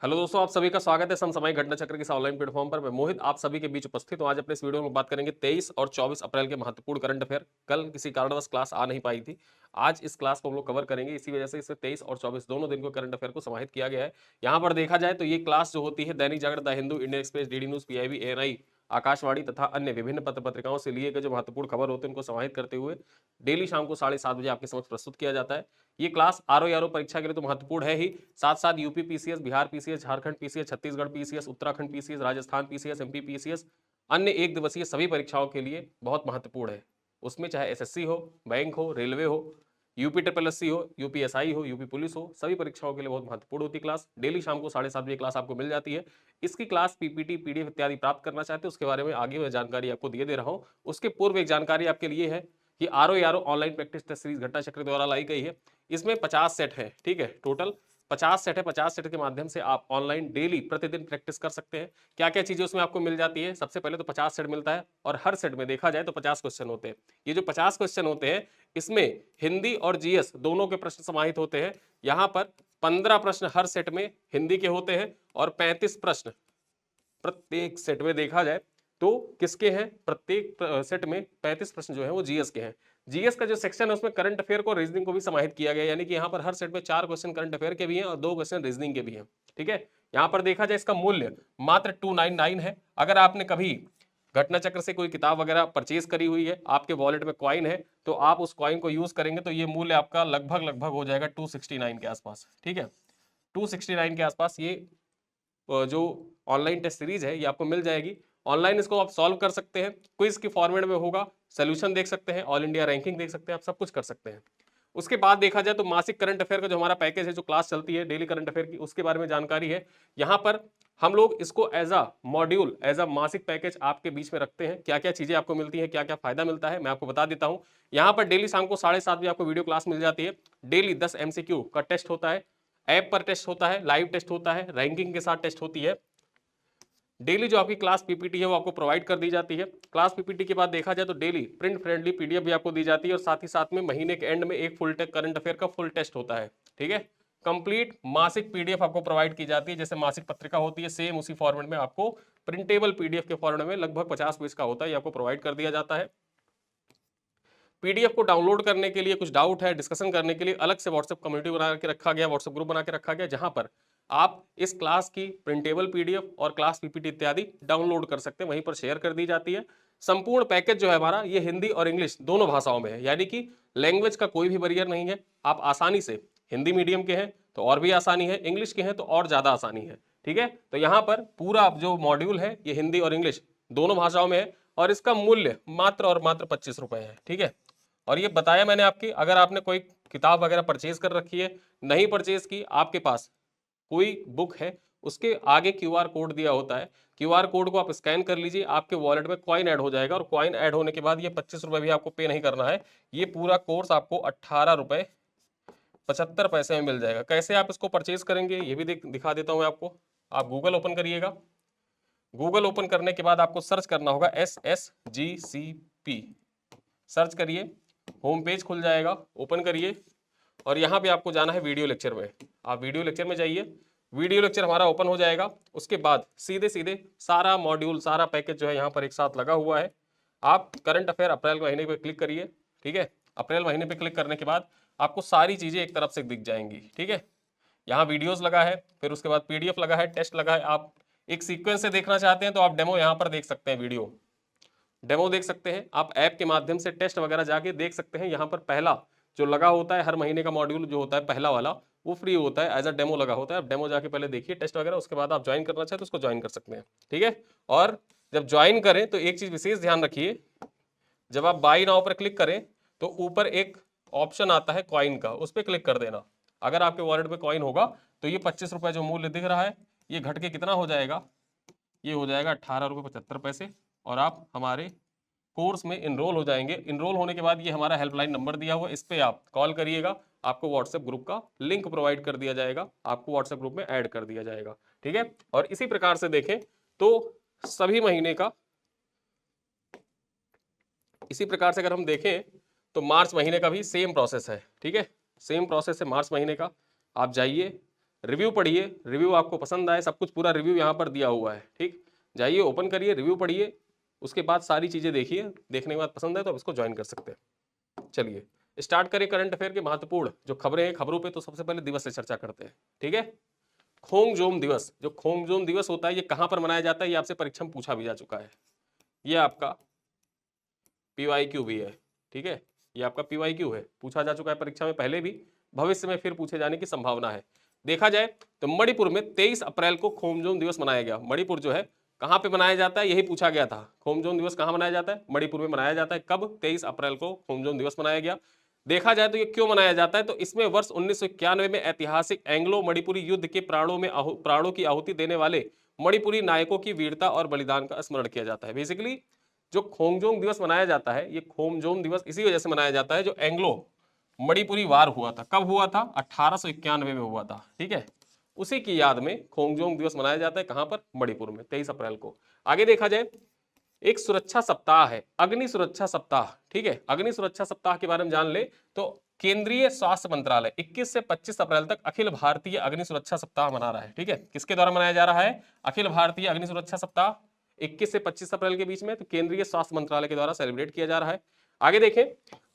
Hello दोस्तों, आप सभी का स्वागत है समसामयिक घटना चक्र के ऑनलाइन प्लेटफॉर्म पर। मैं मोहित आप सभी के बीच उपस्थित हूं। आज अपने इस वीडियो में बात करेंगे 23 और 24 अप्रैल के महत्वपूर्ण करंट अफेयर। कल किसी कारणवश क्लास आ नहीं पाई थी, आज इस क्लास को हम लोग कवर करेंगे। इसी वजह से इसमें 23 और 24 दोनों दिन को करंट अफेयर को समाहित किया गया है। यहाँ पर देखा जाए तो ये क्लास जो होती है Dainik Jagran, the Hindu, Indian Express, DD News, PIB, ANI, Akashvani तथा अन्य विभिन्न पत्र पत्रिकाओं से लिए गए जो महत्वपूर्ण खबर होते हैं उनको समाहित करते हुए डेली शाम को 7:30 बजे आपके समक्ष प्रस्तुत किया जाता है। ये क्लास आरओ परीक्षा के लिए तो महत्वपूर्ण है ही, साथ साथ UP PCS, Bihar PCS, Jharkhand PCS, Chhattisgarh PCS, Uttarakhand PCS, Rajasthan PCS, MP PCS, अन्य एक दिवसीय सभी परीक्षाओं के लिए बहुत महत्वपूर्ण है। उसमें चाहे एसएससी हो, बैंक हो, रेलवे हो, यूपी ट्रिपल एससी हो, यूपीएसआई हो, यूपी पुलिस हो, सभी परीक्षाओं के लिए बहुत महत्वपूर्ण होती है क्लास। डेली शाम को 7:30 बजे क्लास आपको मिल जाती है। इसकी क्लास पीपीटी, पीडीएफ इत्यादि प्राप्त करना चाहते हैं उसके बारे में आगे मैं जानकारी आपको दिए दे रहा हूं। उसके पूर्व एक जानकारी आपके लिए है कि RO online practice test series घटना चक्र द्वारा लाई गई है। इसमें 50 सेट है, ठीक है, टोटल 50 सेट है। 50 सेट के माध्यम से आप ऑनलाइन डेली प्रतिदिन प्रैक्टिस कर सकते हैं। क्या क्या चीजें उसमें आपको मिल जाती है? सबसे पहले तो 50 सेट मिलता है और हर सेट में देखा जाए तो 50 क्वेश्चन होते हैं। ये जो 50 क्वेश्चन होते हैं इसमें हिंदी और जीएस दोनों के प्रश्न समाहित होते हैं। यहां पर 15 प्रश्न हर सेट में हिंदी के होते हैं और 35 प्रश्न प्रत्येक सेट में देखा जाए तो किसके हैं? प्रत्येक सेट में 35 प्रश्न जो है वो जीएस के हैं। जीएस का जो सेक्शन है उसमें करंट अफेयर को रीजनिंग को भी समाहित किया गया, यानी कि यहाँ पर हर सेट में 4 क्वेश्चन करंट अफेयर के भी हैं और 2 क्वेश्चन रीजनिंग के भी हैं। ठीक है, यहाँ पर देखा जाए इसका मूल्य मात्र 299 है। अगर आपने कभी घटना चक्र से कोई किताब वगैरह परचेज करी हुई है, आपके वॉलेट में कॉइन है, तो आप उस कॉइन को यूज करेंगे तो ये मूल्य आपका लगभग लगभग हो जाएगा 269 के आसपास। ठीक है, 269 के आसपास ये जो ऑनलाइन टेस्ट सीरीज है ये आपको मिल जाएगी। ऑनलाइन इसको आप सॉल्व कर सकते हैं, क्विज के फॉर्मेट में होगा, सोल्यूशन देख सकते हैं, ऑल इंडिया रैंकिंग देख सकते हैं, आप सब कुछ कर सकते हैं। उसके बाद देखा जाए तो मासिक करंट अफेयर का जो हमारा पैकेज है, जो क्लास चलती है डेली करंट अफेयर की, उसके बारे में जानकारी है। यहाँ पर हम लोग इसको as a module, as a मासिक पैकेज आपके बीच में रखते हैं। क्या क्या चीजें आपको मिलती है, क्या क्या फायदा मिलता है, मैं आपको बता देता हूँ। यहाँ पर डेली शाम को 7:30 बजे आपको वीडियो क्लास मिल जाती है। डेली 10 एमसीक्यू का टेस्ट होता है, ऐप पर टेस्ट होता है, लाइव टेस्ट होता है, रैंकिंग के साथ टेस्ट होती है। डेली जो आपकी क्लास पीपीटी है वो आपको प्रोवाइड कर दी जाती है। क्लास पीपीटी के बाद देखा जाए तो डेली प्रिंट फ्रेंडली पीडीएफ भी आपको दी जाती है और साथ ही साथ में महीने के एंड में एक फुल टेक करंट अफेयर का फुल टेस्ट होता है। ठीक है, कंप्लीट मासिक पीडीएफ आपको प्रोवाइड की जाती है, जैसे मासिक पत्रिका होती है सेम उसी फॉर्मेट में आपको प्रिंटेबल पीडीएफ के फॉर्मेट में लगभग 50 पेज का होता है, ये आपको प्रोवाइड कर दिया जाता है। पीडीएफ को डाउनलोड करने के लिए कुछ डाउट है, डिस्कशन करने के लिए अलग से व्हाट्सएप कम्युनिटी बना के रखा गया, व्हाट्सएप ग्रुप बना के रखा गया, जहां पर आप इस क्लास की प्रिंटेबल पीडीएफ और क्लास पीपीटी इत्यादि डाउनलोड कर सकते हैं, वहीं पर शेयर कर दी जाती है। संपूर्ण पैकेज जो है हमारा ये हिंदी और इंग्लिश दोनों भाषाओं में है, यानी कि लैंग्वेज का कोई भी बैरियर नहीं है। आप आसानी से हिंदी मीडियम के हैं तो और भी आसानी है, इंग्लिश के हैं तो और ज्यादा आसानी है। ठीक है, तो यहाँ पर पूरा जो मॉड्यूल है ये हिंदी और इंग्लिश दोनों भाषाओं में है और इसका मूल्य मात्र और मात्र 25 रुपए है। ठीक है, और ये बताया मैंने आपकी, अगर आपने कोई किताब वगैरह परचेज कर रखी है, नहीं परचेज की, आपके पास कोई बुक है, उसके आगे क्यूआर कोड दिया होता है, क्यूआर कोड को आप स्कैन कर लीजिए, आपके वॉलेट में कॉइन ऐड हो जाएगा और कॉइन ऐड होने के बाद ये 25 रुपए भी आपको पे नहीं करना है। ये पूरा कोर्स आपको 18 रुपए 75 पैसे में मिल जाएगा। कैसे आप इसको परचेज करेंगे ये भी दिखा देता हूँ मैं आपको। आप गूगल ओपन करिएगा, गूगल ओपन करने के बाद आपको सर्च करना होगा SSGCP, सर्च करिए, होम पेज खुल जाएगा, ओपन करिए और यहाँ पे आपको जाना है वीडियो लेक्चर में। आप वीडियो लेक्चर में जाइए, वीडियो लेक्चर हमारा ओपन हो जाएगा। उसके बाद सीधे सीधे सारा मॉड्यूल, सारा पैकेज जो है यहाँ पर एक साथ लगा हुआ है। आप करंट अफेयर अप्रैल महीने पे क्लिक करिए। ठीक है, अप्रैल महीने पे क्लिक करने के बाद आपको सारी चीजें एक तरफ से दिख जाएंगी। ठीक है, यहाँ वीडियोस लगा है, फिर उसके बाद पीडीएफ लगा है, टेस्ट लगा है। आप एक सीक्वेंस से देखना चाहते हैं तो आप डेमो यहाँ पर देख सकते हैं, वीडियो डेमो देख सकते हैं। आप ऐप के माध्यम से टेस्ट वगैरह जाके देख सकते हैं। यहाँ पर पहला जो लगा होता है, हर महीने का मॉड्यूल जो होता है पहला वाला, वो फ्री होता है, एज अ डेमो लगा होता है। आप डेमो जाके पहले देखिए टेस्ट वगैरह, उसके बाद आप ज्वाइन करना चाहें तो उसको ज्वाइन कर सकते हैं। ठीक है, और जब ज्वाइन करें तो एक चीज विशेष ध्यान रखिए, जब आप बाई नाउ पर क्लिक करें तो ऊपर एक ऑप्शन आता है कॉइन का, उस पर क्लिक कर देना। अगर आपके वॉलेट में कॉइन होगा तो ये 25 रुपए जो मूल्य दिख रहा है ये घट के कितना हो जाएगा? ये हो जाएगा 18 रुपए 75 पैसे और आप हमारे कोर्स में इनरोल हो जाएंगे। इनरोल होने के बाद ये हमारा हेल्पलाइन नंबर दिया हुआ है, इस पे आप कॉल करिएगा, आपको व्हाट्सएप ग्रुप का लिंक प्रोवाइड कर दिया जाएगा, आपको व्हाट्सएप ग्रुप में ऐड कर दिया जाएगा। ठीक है, और इसी प्रकार से देखें तो सभी महीने का, इसी प्रकार से अगर हम देखें तो मार्च महीने का भी सेम प्रोसेस है। ठीक है, सेम प्रोसेस है मार्च महीने का। आप जाइए, रिव्यू पढ़िए, रिव्यू आपको पसंद आए, सब कुछ पूरा रिव्यू यहाँ पर दिया हुआ है, ठीक। जाइए ओपन करिए, रिव्यू पढ़िए, उसके बाद सारी चीजें देखिए, देखने के बाद पसंद है तो आप इसको ज्वाइन कर सकते हैं। चलिए स्टार्ट करें करंट अफेयर के महत्वपूर्ण जो खबरें हैं, खबरों पे तो सबसे पहले दिवस से चर्चा करते हैं, ठीक है। खोंगजोम दिवस, जो खोंगजोम दिवस होता है ये कहां पर मनाया जाता है, ये आपसे परीक्षा में पूछा भी जा चुका है। ये आपका PYQ भी है, ठीक है, ये आपका PYQ है, पूछा जा चुका है परीक्षा में पहले भी, भविष्य में फिर पूछे जाने की संभावना है। देखा जाए तो मणिपुर में 23 अप्रैल को खोमजोम दिवस मनाया गया। मणिपुर जो है कहां पे मनाया जाता है, यही पूछा गया था। खोमजोम दिवस कहां मनाया जाता है, मणिपुर में मनाया जाता है। कब, 23 अप्रैल को खोमजोम दिवस मनाया गया। देखा जाए तो ये क्यों मनाया जाता है, तो इसमें वर्ष 1991 में ऐतिहासिक एंग्लो मणिपुरी युद्ध के प्राणों की आहुति देने वाले मणिपुरी नायकों की वीरता और बलिदान का स्मरण किया जाता है। बेसिकली जो खोंगजोम दिवस मनाया जाता है, ये खोमजोम दिवस इसी वजह से मनाया जाता है, जो एंग्लो मणिपुरी वार हुआ था, कब हुआ था, 1891 में हुआ था, ठीक है। उसी की याद में खोंगजोम दिवस मनाया जाता है, कहां पर, मणिपुर में, 23 अप्रैल को। आगे देखा जाए, एक सुरक्षा सप्ताह है, अग्नि सुरक्षा सप्ताह, ठीक है। अग्नि सुरक्षा सप्ताह के बारे में जान ले तो केंद्रीय स्वास्थ्य मंत्रालय 21 से 25 अप्रैल तक अखिल भारतीय अग्नि सुरक्षा सप्ताह मना रहा है, ठीक है। किसके द्वारा मनाया जा रहा है, अखिल भारतीय अग्नि सुरक्षा सप्ताह 21 से 25 अप्रैल के बीच में, तो केंद्रीय स्वास्थ्य मंत्रालय के द्वारा सेलिब्रेट किया जा रहा है। आगे देखें,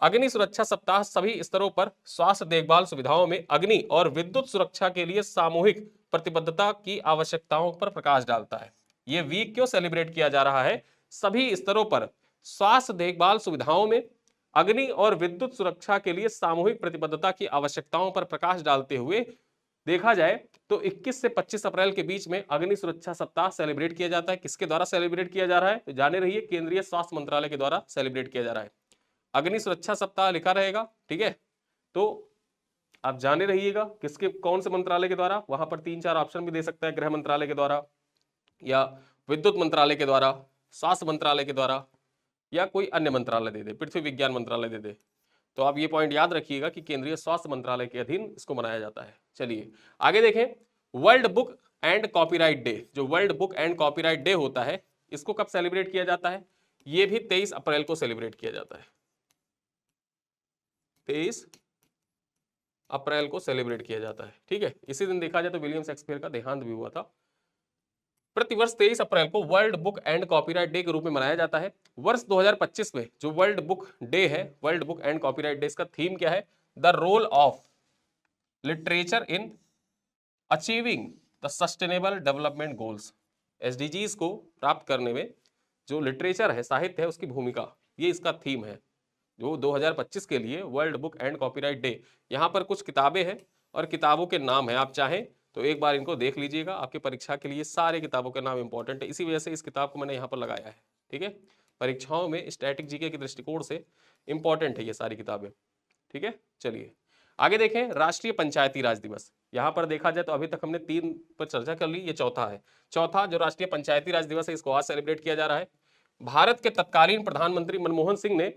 अग्नि सुरक्षा सप्ताह सभी स्तरों पर स्वास्थ्य देखभाल सुविधाओं में अग्नि और विद्युत सुरक्षा के लिए सामूहिक प्रतिबद्धता की आवश्यकताओं पर प्रकाश डालता है। यह वीक क्यों सेलिब्रेट किया जा रहा है, सभी स्तरों पर स्वास्थ्य देखभाल सुविधाओं में अग्नि और विद्युत सुरक्षा के लिए सामूहिक प्रतिबद्धता की आवश्यकताओं पर प्रकाश डालते हुए देखा जाए तो 21 से 25 अप्रैल के बीच में अग्नि सुरक्षा सप्ताह सेलिब्रेट किया जाता है। किसके द्वारा सेलिब्रेट किया जा रहा है, तो जाने रहिए, केंद्रीय स्वास्थ्य मंत्रालय के द्वारा सेलिब्रेट किया जा रहा है। अग्नि सुरक्षा सप्ताह लिखा रहेगा, ठीक है, तो आप जाने रहिएगा किसके, कौन से मंत्रालय के द्वारा, वहां पर 3-4 ऑप्शन भी दे सकता है, गृह मंत्रालय के द्वारा या विद्युत मंत्रालय के द्वारा, स्वास्थ्य मंत्रालय के द्वारा, या कोई अन्य मंत्रालय दे दे, पृथ्वी विज्ञान मंत्रालय दे दे। तो आप ये पॉइंट याद रखिएगा कि केंद्रीय स्वास्थ्य मंत्रालय के अधीन इसको मनाया जाता है। चलिए आगे देखें, World book and copyright Day, जो world book and copyright Day होता है, इसको कब सेलिब्रेट किया जाता है, ये भी 23 अप्रैल को सेलिब्रेट किया जाता है। 23 अप्रैल को सेलिब्रेट किया जाता है, ठीक है। इसी दिन देखा जाए तो विलियम शेक्सपियर का देहांत भी हुआ था। प्रतिवर्ष 23 अप्रैल को world book and copyright day के रूप में मनाया जाता है। वर्ष 2025 में जो वर्ल्ड बुक डे है, world book and copyright day, इसका थीम क्या है, the role of literature in achieving the sustainable development goals. SDGs को प्राप्त करने में जो लिटरेचर है, साहित्य है, उसकी भूमिका, ये इसका थीम है जो 2025 के लिए world book and copyright day. यहाँ पर कुछ किताबें हैं और किताबों के नाम है, आप चाहें तो एक बार इनको देख लीजिएगा, आपके परीक्षा के लिए सारे किताबों के नाम इंपॉर्टेंट है, इसी वजह से इस किताब को मैंने यहाँ पर लगाया है, ठीक है। परीक्षाओं में स्टैटिक जीके के दृष्टिकोण से इंपॉर्टेंट है ये सारी किताबें, ठीक है। चलिए आगे देखें, राष्ट्रीय पंचायती राज दिवस। यहाँ पर देखा जाए तो अभी तक हमने 3 पर चर्चा कर ली, ये चौथा है। चौथा जो राष्ट्रीय पंचायती राज दिवस है, इसको आज सेलिब्रेट किया जा रहा है। भारत के तत्कालीन प्रधानमंत्री मनमोहन सिंह ने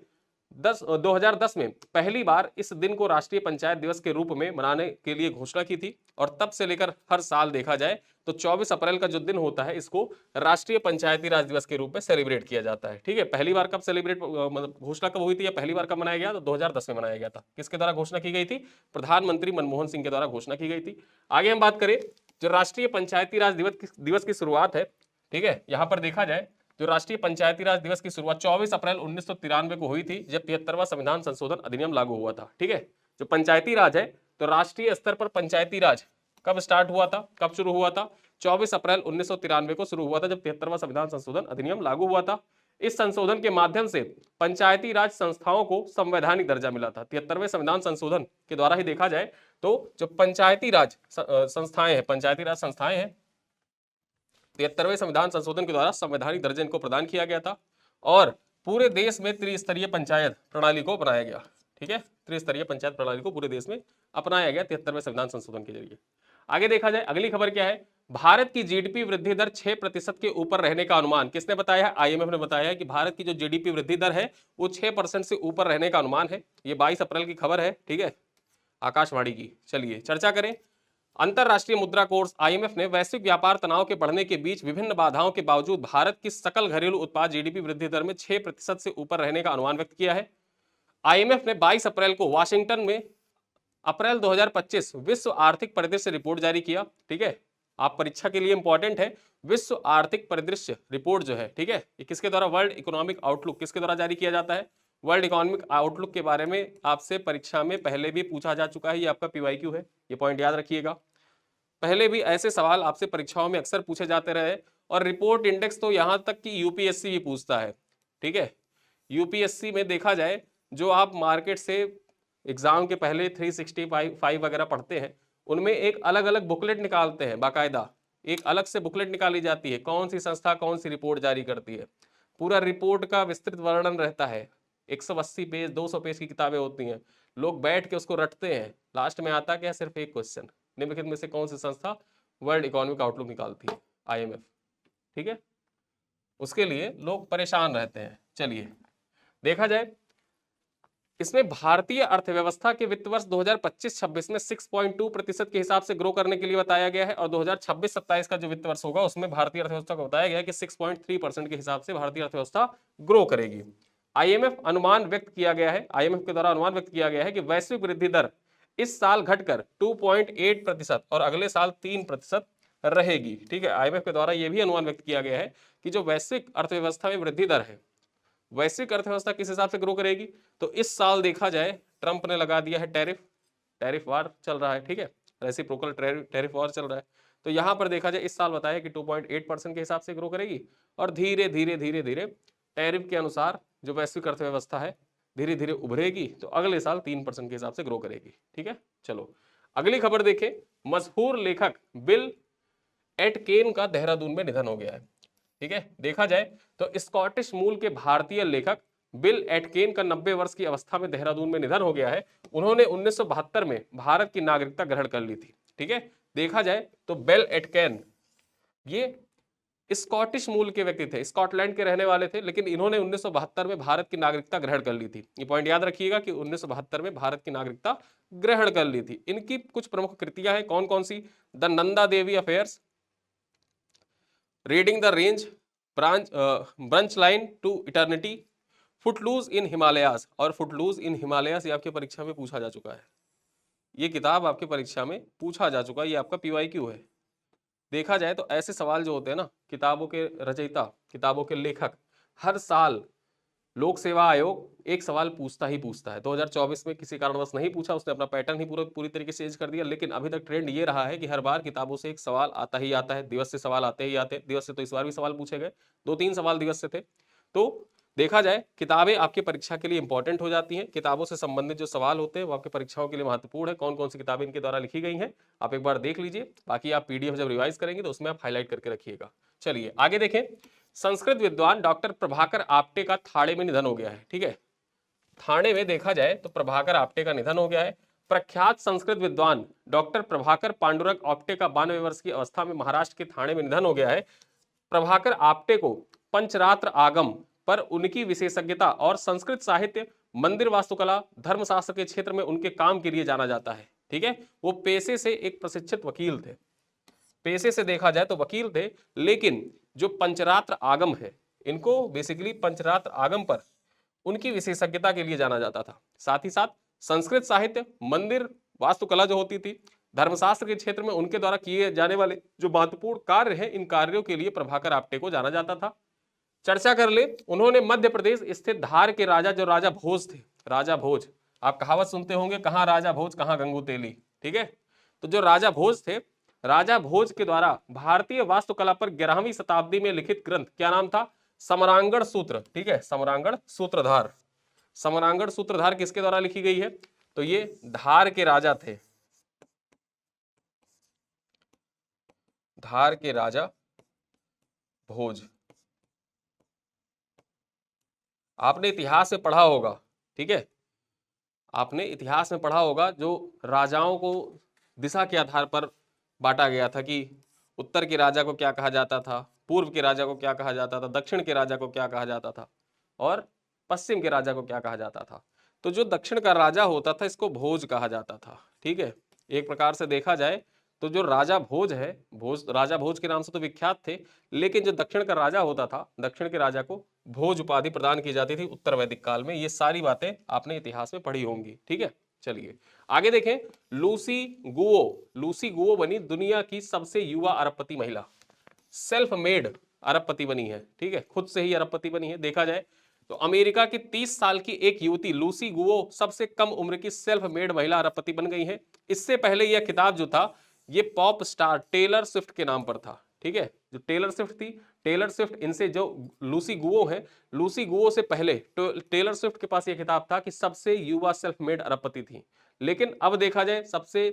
2010 में पहली बार इस दिन को राष्ट्रीय पंचायत दिवस के रूप में मनाने के लिए घोषणा की थी, और तब से लेकर हर साल देखा जाए तो 24 अप्रैल का जो दिन होता है, इसको राष्ट्रीय पंचायती राज दिवस के रूप में सेलिब्रेट किया जाता है, ठीक है। पहली बार कब सेलिब्रेट, मतलब घोषणा कब हुई थी या पहली बार कब मनाया गया, तो 2010 में मनाया गया था। किसके द्वारा घोषणा की गई थी, प्रधानमंत्री मनमोहन सिंह के द्वारा घोषणा की गई थी। आगे हम बात करें, जो राष्ट्रीय पंचायती राज दिवस की शुरुआत है, ठीक है, यहाँ पर देखा जाए जो राष्ट्रीय पंचायती राज दिवस की शुरुआत 24 अप्रैल 1993 को हुई थी, जब 73वां संविधान संशोधन अधिनियम लागू हुआ था, ठीक है। जो पंचायती राज है, तो राष्ट्रीय स्तर पर पंचायती राज कब स्टार्ट हुआ था, कब शुरू हुआ था, 24 अप्रैल 1993 को शुरू हुआ था, जब 73वां संविधान संशोधन अधिनियम लागू हुआ था। इस संशोधन के माध्यम से पंचायती राज संस्थाओं को संवैधानिक दर्जा मिला था। 73वें संविधान संशोधन के द्वारा ही देखा जाए तो जो पंचायती राज संस्थाएं हैं, पंचायती राज संस्थाएं हैं, 73वें संविधान संशोधन के द्वारा संवैधानिक दर्जा इनको प्रदान किया गया था, और पूरे देश में त्रिस्तरीय पंचायत प्रणाली को बनाया गया, ठीक है। त्रिस्तरीय पंचायत प्रणाली को पूरे देश में अपनाया गया 73वें संविधान संशोधन के जरिए। आगे देखा जाए, अगली खबर क्या है, भारत की जीडीपी वृद्धि दर 6% के ऊपर रहने का अनुमान किसने बताया है, IMF ने बताया है कि भारत की जो जीडीपी वृद्धि दर है वो 6% से ऊपर रहने का अनुमान है। ये 22 अप्रैल की खबर है, ठीक है, आकाशवाणी की। चलिए चर्चा करें, अंतरराष्ट्रीय मुद्रा कोष IMF ने वैश्विक व्यापार तनाव के बढ़ने के बीच विभिन्न बाधाओं के बावजूद भारत की सकल घरेलू उत्पाद जीडीपी वृद्धि दर में 6% से ऊपर रहने का अनुमान व्यक्त किया है। IMF ने 22 अप्रैल को वाशिंगटन में अप्रैल 2025 विश्व आर्थिक परिदृश्य रिपोर्ट जारी किया। ठीक है, आप परीक्षा के लिए इंपॉर्टेंट है। विश्व आर्थिक परिदृश्य रिपोर्ट जो है, ठीक है, ये किसके द्वारा, वर्ल्ड इकोनॉमिक आउटलुक किसके द्वारा जारी किया जाता है। वर्ल्ड इकोनॉमिक आउटलुक के बारे में आपसे परीक्षा में पहले भी पूछा जा चुका है, ये आपका पीवाईक्यू है, ये पॉइंट याद रखिएगा। पहले भी ऐसे सवाल आपसे परीक्षाओं में अक्सर पूछे जाते रहे। और रिपोर्ट इंडेक्स तो यहां तक कि यूपीएससी भी पूछता है। ठीक है, यूपीएससी में देखा जाए, जो आप मार्केट से एग्जाम के पहले 365 वगैरह पढ़ते हैं, उनमें एक अलग अलग बुकलेट निकालते हैं, बाकायदा एक अलग से बुकलेट निकाली जाती है, कौन सी संस्था कौन सी रिपोर्ट जारी करती है, पूरा रिपोर्ट का विस्तृत वर्णन रहता है। 180 पेज 200 पेज की किताबें होती हैं, लोग बैठ के उसको रटते हैं, लास्ट में आता क्या, सिर्फ एक क्वेश्चन, निम्नलिखित में से कौन सी संस्था वर्ल्ड इकोनॉमिक आउटलुक निकालती है, IMF। ठीक है, उसके लिए लोग परेशान रहते हैं। चलिए देखा जाए, इसमें भारतीय अर्थव्यवस्था के वित्त वर्ष 2025-26 में 6.2% के हिसाब से ग्रो करने के लिए बताया गया है। और 2026-27 का जो वित्त वर्ष होगा उसमें भारतीय अर्थव्यवस्था को बताया गया है कि 6.3% के हिसाब से भारतीय अर्थव्यवस्था ग्रो करेगी। IMF अनुमान व्यक्त किया गया है, IMF के द्वारा अनुमान व्यक्त किया गया है कि वैश्विक वृद्धि दर इस साल घटकर 2.8% और अगले साल 3% रहेगी। ठीक है, IMF के द्वारा यह भी अनुमान व्यक्त किया गया है कि जो वैश्विक अर्थव्यवस्था में वृद्धि दर है, वैश्विक अर्थव्यवस्था किस हिसाब से ग्रो करेगी। तो इस साल देखा जाए, ट्रंप ने लगा दिया है टैरिफ वार चल रहा है। ठीक है, रेसिप्रोकल टैरिफ वार चल रहा है। तो यहां पर देखा जाए, इस साल बताया कि 2.8% के हिसाब से ग्रो करेगी, और धीरे धीरे धीरे धीरे टैरिफ के अनुसार जो वैश्विक अर्थव्यवस्था है धीरे धीरे उभरेगी, तो अगले साल 3% के हिसाब से ग्रो करेगी। ठीक है, चलो अगली खबर देखें। मशहूर लेखक बिल एटकेन का देहरादून में निधन हो गया है। ठीक है, देखा जाए तो स्कॉटिश मूल के भारतीय लेखक बिल एटकेन का 90 वर्ष की अवस्था में देहरादून में निधन हो गया है। उन्होंने 1972 में भारत की नागरिकता ग्रहण कर ली थी। ठीक है, देखा जाए तो बिल एटकेन ये स्कॉटिश मूल के व्यक्ति थे, स्कॉटलैंड के रहने वाले थे, लेकिन इन्होंने 1972 में भारत की नागरिकता ग्रहण कर ली थी। ये पॉइंट याद रखिएगा कि 1972 में भारत की नागरिकता ग्रहण कर ली थी। इनकी कुछ प्रमुख कृतियां हैं, कौन कौन सी, the Nanda Devi Affairs, Reading the Range, Branch Line to Eternity, Footloose in Himalayas. और फुटलूज इन हिमालयास ये आपकी परीक्षा में पूछा जा चुका है, ये किताब आपकी परीक्षा में पूछा जा चुका है, ये आपका पीवाईक्यू है। देखा जाए तो ऐसे सवाल जो होते हैं ना, किताबों के रचयिता, किताबों के लेखक हर साल लोक सेवा आयोग एक सवाल पूछता ही पूछता है। 2024 में किसी कारणवश नहीं पूछा, उसने अपना पैटर्न ही पूरी तरीके से चेंज कर दिया, लेकिन अभी तक ट्रेंड ये रहा है कि हर बार किताबों से एक सवाल आता ही आता है, दिवस से सवाल आते ही आते हैं। दिवस से तो इस बार भी सवाल पूछे गए, 2-3 सवाल दिवस से थे। तो देखा जाए, किताबें आपकी परीक्षा के लिए इंपॉर्टेंट हो जाती हैं। किताबों से संबंधित जो सवाल होते हैं वो आपकी परीक्षाओं के लिए महत्वपूर्ण है। कौन कौन सी किताबें इनके द्वारा लिखी गई हैं आप एक बार देख लीजिए, बाकी आप PDF जब रिवाइज करेंगे तो उसमें आप हाईलाइट करके रखिएगा। चलिए आगे देखें, संस्कृत विद्वान डॉक्टर प्रभाकर आपटे का थाने में निधन हो गया है। ठीक है, थाने में देखा जाए तो प्रभाकर आपटे का निधन हो गया है। प्रख्यात संस्कृत विद्वान डॉक्टर प्रभाकर पांडुरंग आपटे का 92 वर्ष की अवस्था में महाराष्ट्र के थाने में निधन हो गया है। प्रभाकर आपटे को पंचरात्र आगम पर उनकी विशेषज्ञता और संस्कृत साहित्य, मंदिर वास्तुकला, धर्मशास्त्र के क्षेत्र में उनके काम के लिए जाना जाता है। ठीक है, वो पेशे से एक प्रशिक्षित वकील थे, पेशे से देखा जाए तो वकील थे, लेकिन जो पंचरात्र आगम है, इनको बेसिकली पंचरात्र आगम पर उनकी विशेषज्ञता के लिए जाना जाता था। साथ ही साथ संस्कृत साहित्य, मंदिर वास्तुकला जो होती थी, धर्मशास्त्र के क्षेत्र में उनके द्वारा किए जाने वाले जो महत्वपूर्ण कार्य हैं, इन कार्यों के लिए प्रभाकर आपटे को जाना जाता था। चर्चा कर ले, उन्होंने मध्य प्रदेश स्थित धार के राजा, जो राजा भोज थे, राजा भोज, आप कहावत सुनते होंगे, कहां राजा भोज कहां गंगू तेली। ठीक है, तो जो राजा भोज थे, राजा भोज के द्वारा भारतीय वास्तुकला पर 11वीं शताब्दी में लिखित ग्रंथ, क्या नाम था, समरांगण सूत्र। ठीक है, समरांगण सूत्रधार, समरांगण सूत्रधार किसके द्वारा लिखी गई है, तो ये धार के राजा थे, धार के राजा भोज। आपने इतिहास में पढ़ा होगा, ठीक है, आपने इतिहास में पढ़ा होगा, जो राजाओं को दिशा के आधार पर बांटा गया था कि उत्तर के राजा को क्या कहा जाता था, पूर्व के राजा को क्या कहा जाता था, दक्षिण के राजा को क्या कहा जाता था, और पश्चिम के राजा को क्या कहा जाता था। तो जो दक्षिण का राजा होता था, इसको भोज कहा जाता था। ठीक है, एक प्रकार से देखा जाए तो जो राजा भोज है, राजा भोज के नाम से तो विख्यात थे, लेकिन जो दक्षिण का राजा होता था, दक्षिण के राजा को भोज उपाधि प्रदान की जाती थी उत्तर वैदिक काल में। ये सारी बातें आपने इतिहास में पढ़ी होंगी। ठीक है, चलिए आगे देखें, लूसी गुओ बनी दुनिया की सबसे युवा अरबपति महिला, सेल्फ मेड अरबपति बनी है, ठीक है, खुद से ही अरबपति बनी है। देखा जाए तो अमेरिका की 30 साल की एक युवती लूसी गुओ सबसे कम उम्र की सेल्फ मेड महिला अरबपति बन गई है। इससे पहले यह खिताब जो था ये पॉप स्टार टेलर स्विफ्ट के नाम पर था, ठीक है, जो टेलर स्विफ्ट थी, टेलर स्विफ्ट इनसे जो लूसी गुओ है, लूसी गुओ से पहले टेलर स्विफ्ट के पास यह खिताब था कि सबसे युवा सेल्फ मेड अरबपति थी। लेकिन अब देखा जाए सबसे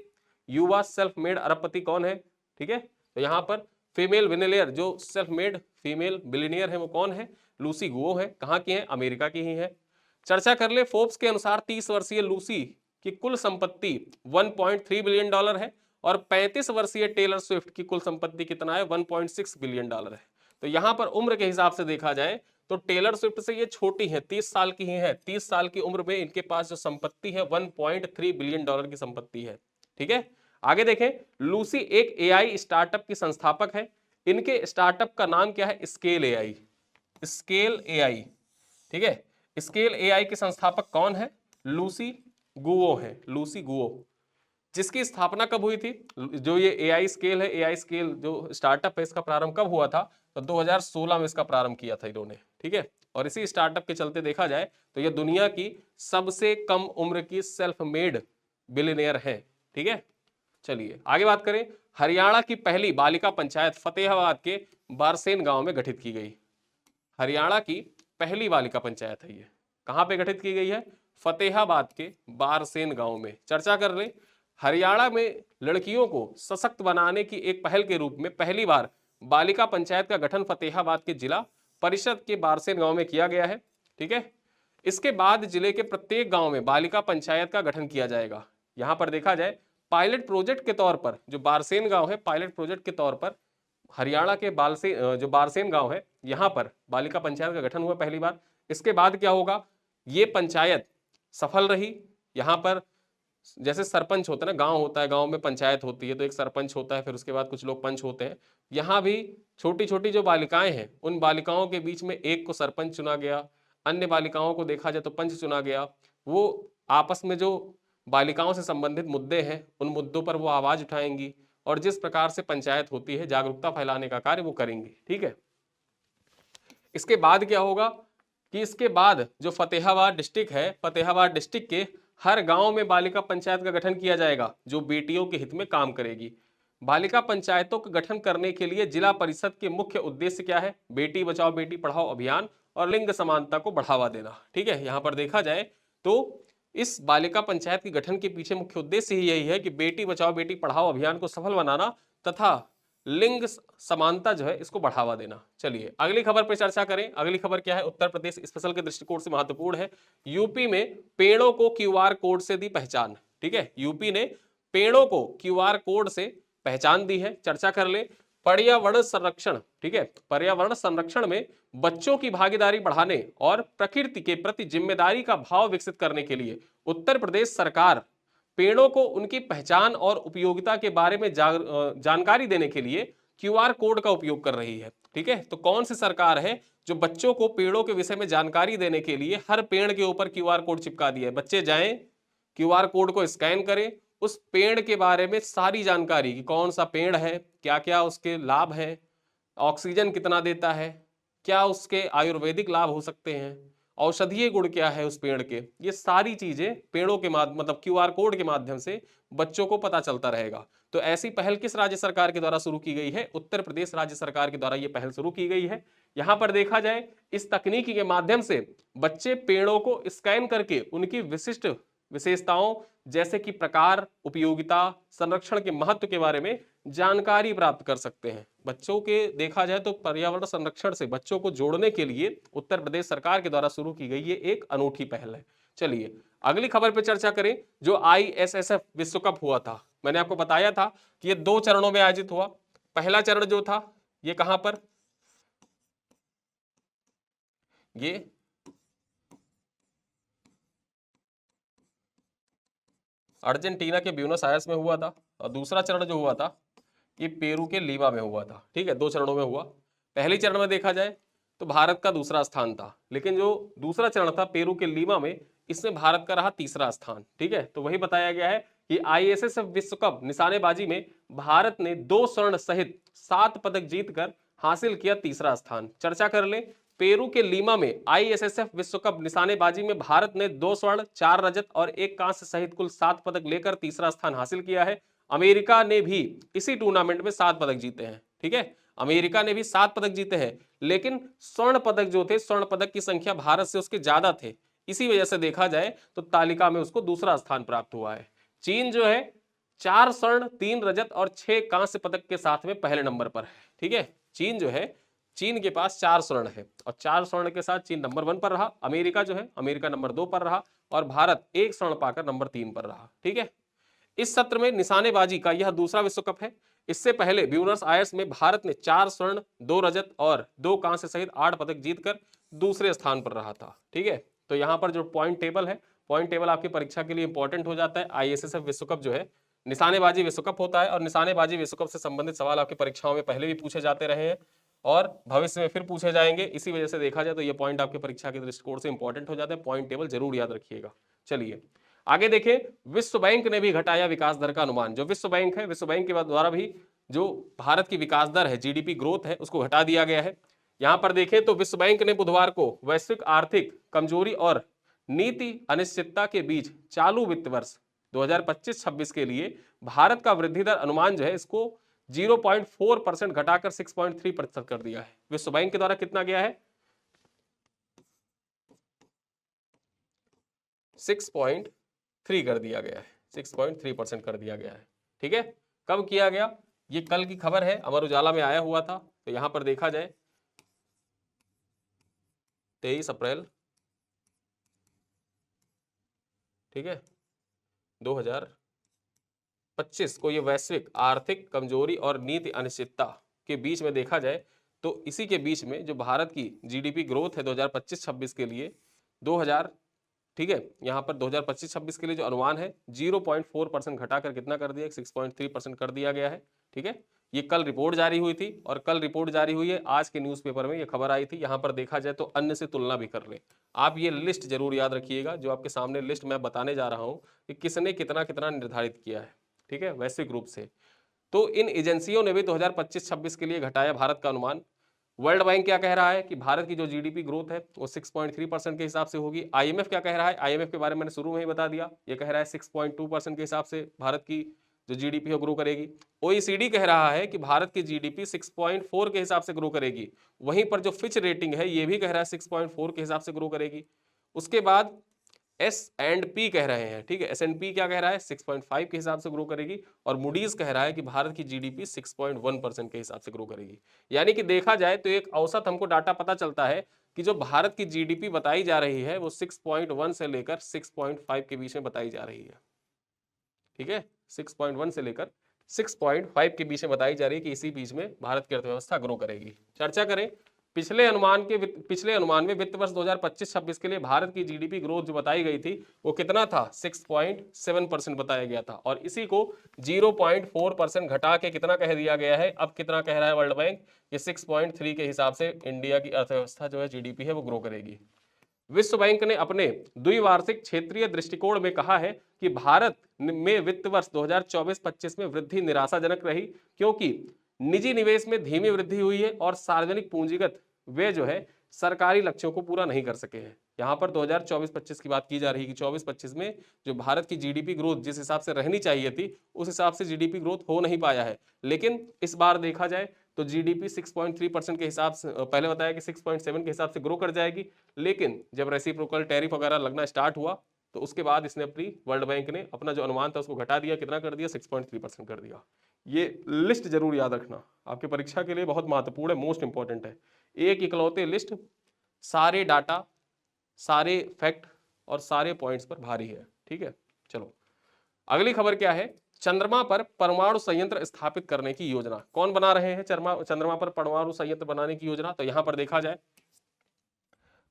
युवा सेल्फ मेड अरबपति कौन है, ठीक है, तो यहां पर फीमेल बिलियनियर जो सेल्फ मेड फीमेल बिलियनियर है वो कौन है, लूसी गुओ है। कहां की है, अमेरिका की ही है। चर्चा कर ले, फोर्ब्स के अनुसार 30 वर्षीय लूसी की कुल संपत्ति 1.3 बिलियन डॉलर है और 35 वर्षीय टेलर स्विफ्ट की कुल संपत्ति कितना है, 1.6 बिलियन डॉलर है। तो यहां पर उम्र के हिसाब से देखा जाए तो टेलर स्विफ्ट से ये छोटी है, 30 साल की ही है। 30 साल की उम्र में इनके पास जो संपत्ति है 1.3 बिलियन डॉलर की संपत्ति है, ठीक है। आगे देखें, लूसी एक एआई स्टार्टअप की संस्थापक है। इनके स्टार्टअप का नाम क्या है, स्केल एआई, स्केल एआई, ठीक है। स्केल एआई के संस्थापक कौन है, लूसी गुओ है, लूसी गुओ, जिसकी स्थापना कब हुई थी, जो ये एआई स्केल है, एआई स्केल जो स्टार्टअप है इसका प्रारंभ कब हुआ था, तो 2016 में इसका प्रारंभ किया था इन्होंने, ठीक है। और इसी स्टार्टअप के चलते देखा जाए तो ये दुनिया की सबसे कम उम्र की सेल्फ मेड बिलियनियर है, ठीक है। चलिए आगे बात करें, हरियाणा की पहली बालिका पंचायत फतेहाबाद के बारसेन गांव में गठित की गई। हरियाणा की पहली बालिका पंचायत है ये, कहां पे गठित की गई है, फतेहाबाद के बारसेन गांव में। चर्चा कर ले, हरियाणा में लड़कियों को सशक्त बनाने की एक पहल के रूप में पहली बार बालिका पंचायत का गठन फतेहाबाद के जिला परिषद के बारसेन गांव में किया गया है, ठीक है। इसके बाद जिले के प्रत्येक गांव में बालिका पंचायत का गठन किया जाएगा। यहां पर देखा जाए पायलट प्रोजेक्ट के तौर पर जो बारसेन गांव है, पायलट प्रोजेक्ट के तौर पर हरियाणा के जो बारसेन गांव है यहां पर बालिका पंचायत का गठन हुआ पहली बार। इसके बाद क्या होगा, ये पंचायत सफल रही। यहां पर जैसे सरपंच होता है ना, गांव होता है, गांव में पंचायत होती है तो एक सरपंच होता है, फिर उसके बाद कुछ लोग पंच होते हैं। यहाँ भी छोटी छोटी जो बालिकाएं हैं उन बालिकाओं के बीच में एक को सरपंच चुना गया, अन्य बालिकाओं को देखा जाए तो पंच चुना गया। वो आपस में जो बालिकाओं से संबंधित मुद्दे हैं उन मुद्दों पर वो आवाज उठाएंगी और जिस प्रकार से पंचायत होती है जागरूकता फैलाने का कार्य वो करेंगी, ठीक है। इसके बाद क्या होगा कि इसके बाद जो फतेहाबाद डिस्ट्रिक्ट है, फतेहाबाद डिस्ट्रिक्ट के हर गांव में बालिका पंचायत का गठन किया जाएगा जो बेटियों के हित में काम करेगी। बालिका पंचायतों का गठन करने के लिए जिला परिषद के मुख्य उद्देश्य क्या है, बेटी बचाओ बेटी पढ़ाओ अभियान और लिंग समानता को बढ़ावा देना, ठीक है। यहां पर देखा जाए तो इस बालिका पंचायत के गठन के पीछे मुख्य उद्देश्य ही यही है कि बेटी बचाओ बेटी पढ़ाओ अभियान को सफल बनाना तथा लिंग समानता जो है इसको बढ़ावा देना। चलिए अगली खबर पर चर्चा करें। अगली खबर क्या है, उत्तर प्रदेश स्पेशल के दृष्टिकोण से महत्वपूर्ण है। यूपी में पेड़ों को क्यूआर कोड से दी पहचान, ठीक है, यूपी ने पेड़ों को क्यूआर कोड से पहचान दी है। चर्चा कर ले, पर्यावरण संरक्षण, ठीक है, पर्यावरण संरक्षण में बच्चों की भागीदारी बढ़ाने और प्रकृति के प्रति जिम्मेदारी का भाव विकसित करने के लिए उत्तर प्रदेश सरकार पेड़ों को उनकी पहचान और उपयोगिता के बारे में जानकारी देने के लिए क्यूआर कोड का उपयोग कर रही है, ठीक है। तो कौन सी सरकार है जो बच्चों को पेड़ों के विषय में जानकारी देने के लिए हर पेड़ के ऊपर क्यूआर कोड चिपका दिया है, बच्चे जाएं क्यूआर कोड को स्कैन करें, उस पेड़ के बारे में सारी जानकारी कि कौन सा पेड़ है, क्या क्या उसके लाभ हैं, ऑक्सीजन कितना देता है, क्या उसके आयुर्वेदिक लाभ हो सकते हैं, औषधीय गुण क्या है उस पेड़ के, ये सारी चीजें पेड़ों के मतलब क्यूआर कोड के माध्यम से बच्चों को पता चलता रहेगा। तो ऐसी पहल किस राज्य सरकार के द्वारा शुरू की गई है, उत्तर प्रदेश राज्य सरकार के द्वारा ये पहल शुरू की गई है। यहां पर देखा जाए इस तकनीकी के माध्यम से बच्चे पेड़ों को स्कैन करके उनकी विशिष्ट विशेषताओं जैसे कि प्रकार, उपयोगिता, संरक्षण के महत्व के बारे में जानकारी प्राप्त कर सकते हैं। बच्चों के देखा जाए तो पर्यावरण संरक्षण से बच्चों को जोड़ने के लिए उत्तर प्रदेश सरकार के द्वारा शुरू की गई ये एक अनूठी पहल है। चलिए अगली खबर पर चर्चा करें। जो ISSF विश्व कप हुआ था, मैंने आपको बताया था कि ये 2 चरणों में आयोजित हुआ। पहला चरण जो था ये कहां पर, ये अर्जेंटीना के ब्यूनस आयर्स में हुआ था और दूसरा चरण जो हुआ था ये पेरू के लीमा में हुआ था, ठीक है। 2 चरणों में हुआ। पहले चरण में देखा जाए तो भारत का दूसरा स्थान था, लेकिन जो दूसरा चरण था पेरू के लीमा में इसमें भारत का रहा तीसरा स्थान। ठीक है, तो वही बताया गया है कि आईएसएसएफ विश्व कप निशानेबाजी में भारत ने 2 स्वर्ण सहित 7 पदक जीतकर हासिल किया तीसरा स्थान। चर्चा कर लें, पेरू के लीमा में आईएसएसएफ विश्व कप निशानेबाजी में भारत ने 2 स्वर्ण, 4 रजत और 1 कांस्य सहित कुल 7 पदक लेकर तीसरा स्थान हासिल किया है। अमेरिका ने भी इसी टूर्नामेंट में 7 पदक जीते हैं। ठीक है, अमेरिका ने भी 7 पदक जीते हैं, लेकिन स्वर्ण पदक जो थे, स्वर्ण पदक की संख्या भारत से उसके ज्यादा थे। इसी वजह से देखा जाए तो तालिका में उसको दूसरा स्थान प्राप्त हुआ है। चीन जो है 4 स्वर्ण, 3 रजत और 6 कांस्य पदक के साथ में पहले नंबर पर है। ठीक है, चीन जो है, चीन के पास 4 स्वर्ण है और 4 स्वर्ण के साथ चीन नंबर 1 पर रहा। अमेरिका जो है, अमेरिका नंबर 2 पर रहा और भारत 1 स्वर्ण पाकर नंबर 3 पर रहा। ठीक है, इस सत्र में निशानेबाजी का यह दूसरा विश्व कप है। इससे पहले ब्यूनस आयर्स में भारत ने 4 स्वर्ण, 2 रजत और 2 कांस्य सहित 8 पदक जीतकर दूसरे स्थान पर रहा था। ठीक है, तो यहां पर जो पॉइंट टेबल है, पॉइंट टेबल आपकी परीक्षा के लिए इंपॉर्टेंट हो जाता है। आईएसएसएफ विश्व कप जो है निशानेबाजी विश्व कप होता है और निशानेबाजी विश्व कप से संबंधित सवाल आपकी परीक्षाओं में पहले भी पूछे जाते रहे हैं और भविष्य में फिर पूछे जाएंगे। इसी वजह से देखा जाए तो ये पॉइंट आपकी परीक्षा के दृष्टिकोण से इंपॉर्टेंट हो जाता है। पॉइंट टेबल जरूर याद रखिएगा। चलिए आगे देखें, विश्व बैंक ने भी घटाया विकास दर का अनुमान। जो विश्व बैंक है, विश्व बैंक के द्वारा भी जो भारत की विकास दर है, जीडीपी ग्रोथ है, उसको घटा दिया गया है। यहां पर देखें तो विश्व बैंक ने बुधवार को वैश्विक आर्थिक कमजोरी और नीति अनिश्चितता के बीच चालू वित्त वर्ष 2025-26 के लिए भारत का वृद्धि दर अनुमान जो है इसको 0.4% घटाकर 6.3% कर दिया है। विश्व बैंक के द्वारा कितना गया है? 6.3 कर दिया गया है, 6.3% कर दिया गया है। ठीक है, कब किया गया? ये कल की खबर है, अमर उजाला में आया हुआ था। तो यहां पर देखा जाए 23 अप्रैल, ठीक है, 2025 को ये वैश्विक आर्थिक कमजोरी और नीति अनिश्चितता के बीच में देखा जाए तो इसी के बीच में जो भारत की जीडीपी ग्रोथ है 2025-26 के लिए 2000, ठीक है, यहाँ पर 2025-26 के लिए जो अनुमान है 0.4% घटाकर कितना कर दिया, 6.3% कर दिया गया है। ठीक है, ये कल रिपोर्ट जारी हुई थी और कल रिपोर्ट जारी हुई है, आज के न्यूज़पेपर में ये खबर आई थी। यहाँ पर देखा जाए तो अन्य से तुलना भी कर लें। आप ये लिस्ट जरूर याद रखिएगा, जो आपके सामने लिस्ट मैं बताने जा रहा हूँ कि किसने कितना कितना निर्धारित किया है। ठीक है, वैश्विक रूप से तो इन एजेंसियों ने भी 2025-26 के लिए घटाया भारत का अनुमान। वर्ल्ड बैंक क्या कह रहा है कि भारत की जो जीडीपी ग्रोथ है वो 6.3% के हिसाब से होगी। आईएमएफ क्या कह रहा है? आईएमएफ के बारे में मैंने शुरू में ही बता दिया, ये कह रहा है 6.2% के हिसाब से भारत की जो जीडीपी है ग्रो करेगी। ओईसीडी कह रहा है कि भारत की जीडीपी 6.4 के हिसाब से ग्रो करेगी। वहीं पर जो फिच रेटिंग है ये भी कह रहा है 6.4 के हिसाब से ग्रो करेगी। उसके बाद S&P कह रहे हैं, ठीक है, S&P क्या कह रहा है? 6.5 के हिसाब से ग्रो करेगी और मूडीज कह रहा है कि भारत की जीडीपी 6.1% के हिसाब से ग्रो करेगी। यानी कि देखा जाए तो एक औसत हमको डाटा पता चलता है कि जो भारत की जीडीपी बताई जा रही है वो 6.1 से लेकर 6.5 के बीच में बताई जा रही है। ठीक है, 6.1 से लेकर 6.5 के बीच में बताई जा रही है कि इसी बीच में भारत की अर्थव्यवस्था ग्रो करेगी। चर्चा करें पिछले अनुमान में वित्त वर्ष 2025-26 के लिए भारत की जीडीपी ग्रोथ जो बताई गई थी वो कितना था? 6.7% बताया गया था और इसी को 0.4% घटा के कितना कह दिया गया है? अब कितना कह रहा है वर्ल्ड बैंक? ये 6.3 के हिसाब से इंडिया की अर्थव्यवस्था जो है, जीडीपी है, वो ग्रो करेगी। विश्व बैंक ने अपने द्विवार्षिक क्षेत्रीय दृष्टिकोण में कहा है कि भारत में वित्त वर्ष 2024-25 में वृद्धि निराशाजनक रही, क्योंकि निजी निवेश में धीमी वृद्धि हुई है और सार्वजनिक पूंजीगत वे जो है सरकारी लक्ष्यों को पूरा नहीं कर सके हैं। यहाँ पर 2024-25 की बात की जा रही है कि 24-25 में जो भारत की जीडीपी ग्रोथ जिस हिसाब से रहनी चाहिए थी उस हिसाब से जीडीपी ग्रोथ हो नहीं पाया है। लेकिन इस बार देखा जाए तो जीडीपी 6.3% के हिसाब से, पहले बताया कि 6.7 के हिसाब से ग्रो कर जाएगी, लेकिन जब रेसिप्रोकल टैरिफ वगैरह लगना स्टार्ट हुआ तो उसके बाद इसने अपनी वर्ल्ड बैंक ने अपना जो अनुमान था उसको घटा दिया। कितना कर दिया? 6.3% कर दिया। ये लिस्ट जरूर याद रखना, आपके परीक्षा के लिए बहुत महत्वपूर्ण है, मोस्ट इंपॉर्टेंट है। एक इकलौते लिस्ट सारे डाटा, सारे फैक्ट और सारे पॉइंट्स पर भारी है। ठीक है, चलो अगली खबर क्या है? चंद्रमा पर परमाणु संयंत्र स्थापित करने की योजना। कौन बना रहे हैं चंद्रमा पर परमाणु संयंत्र बनाने की योजना? तो यहां पर देखा जाए